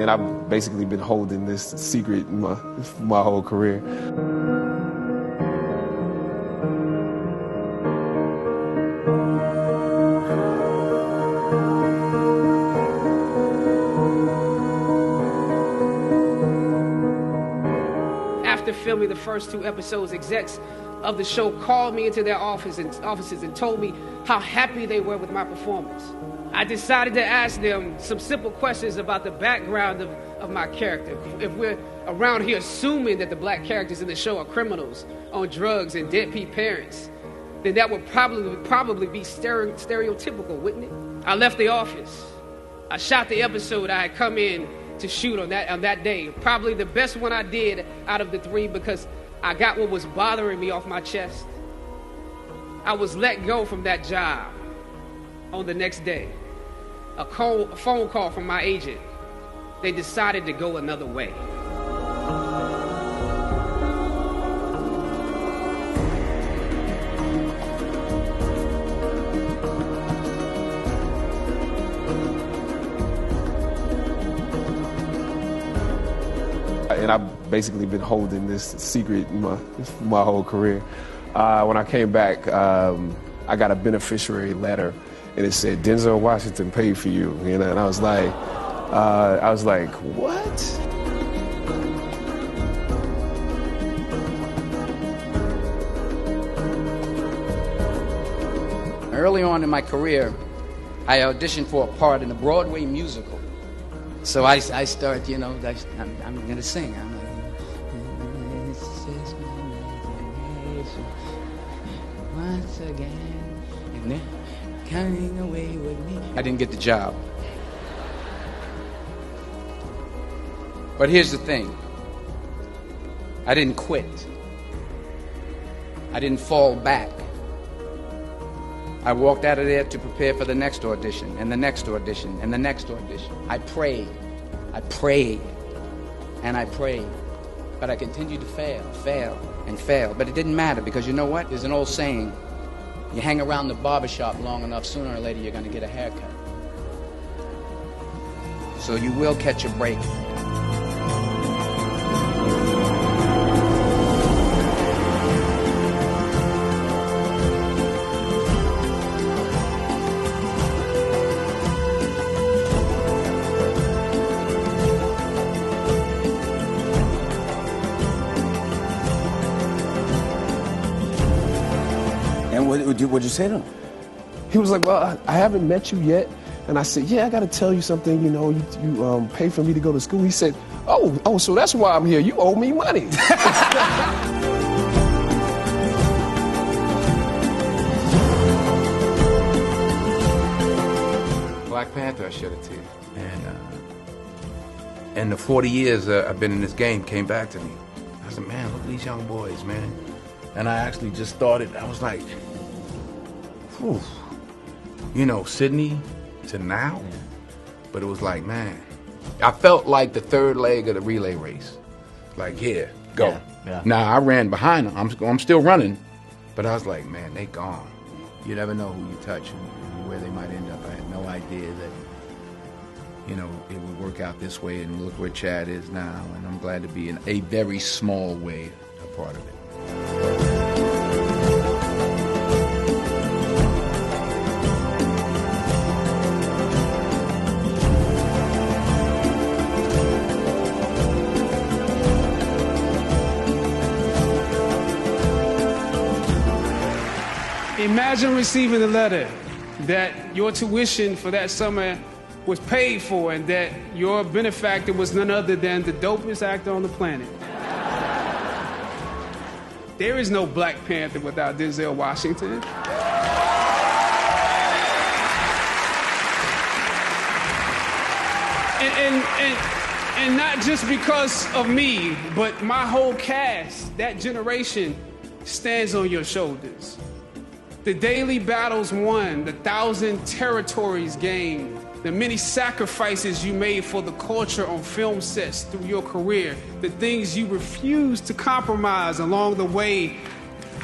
And I've basically been holding this secret my whole career. After filming the first 2 episodes, execs of the show called me into their offices and told me how happy they were with my performance. I decided to ask them some simple questions about the background of my character. If we're around here assuming that the black characters in the show are criminals on drugs and deadbeat parents, then that would probably be stereotypical, wouldn't it? I left the office. I shot the episode I had come in to shoot on that day. Probably the best one I did out of the 3 because I got what was bothering me off my chest. I was let go from that job on the next day. A phone call from my agent. They decided to go another way. And I've basically been holding this secret my whole career. When I came back, I got a beneficiary letter, and it said Denzel Washington paid for you. You know, and I was like, what? Early on in my career, I auditioned for a part in a Broadway musical. So I start, you know, I'm going to sing. I'm like, once again, and then coming away with me. I didn't get the job. But here's the thing. I didn't quit. I didn't fall back. I walked out of there to prepare for the next audition, and the next audition, and the next audition. I prayed, and I prayed. But I continued to fail, and fail. But it didn't matter, because you know what? There's an old saying, you hang around the barbershop long enough, sooner or later you're going to get a haircut. So you will catch a break. And what'd you say to him? He was like, well, I haven't met you yet. And I said, yeah, I got to tell you something. You know, you paid for me to go to school. He said, oh, so that's why I'm here. You owe me money. Black Panther, I shed a tear. And the 40 years I've been in this game came back to me. I said, man, look at these young boys, man. And I actually just started, I was like, whew. You know, Sydney to now. Yeah. But it was like, man, I felt like the third leg of the relay race. Like, here, go. Yeah, yeah. Now, I ran behind them. I'm still running. But I was like, man, they gone. You never know who you touch and where they might end up. I had no idea that, you know, it would work out this way, and look where Chad is now. And I'm glad to be in a very small way a part of it. Imagine receiving a letter that your tuition for that summer was paid for and that your benefactor was none other than the dopest actor on the planet. There is no Black Panther without Denzel Washington. And not just because of me, but my whole cast, that generation, stands on your shoulders. The daily battles won, the 1,000 territories gained, the many sacrifices you made for the culture on film sets through your career, the things you refused to compromise along the way,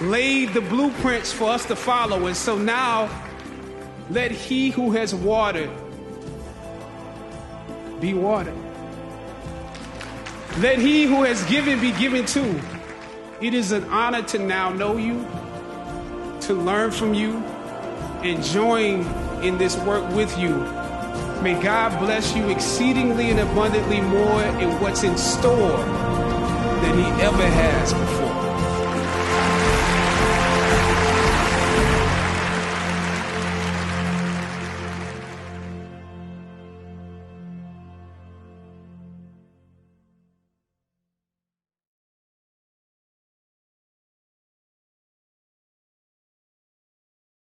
laid the blueprints for us to follow. And so now, let he who has watered be watered. Let he who has given be given to. It is an honor to now know you, to learn from you, and join in this work with you. May God bless you exceedingly and abundantly more in what's in store than he ever has before.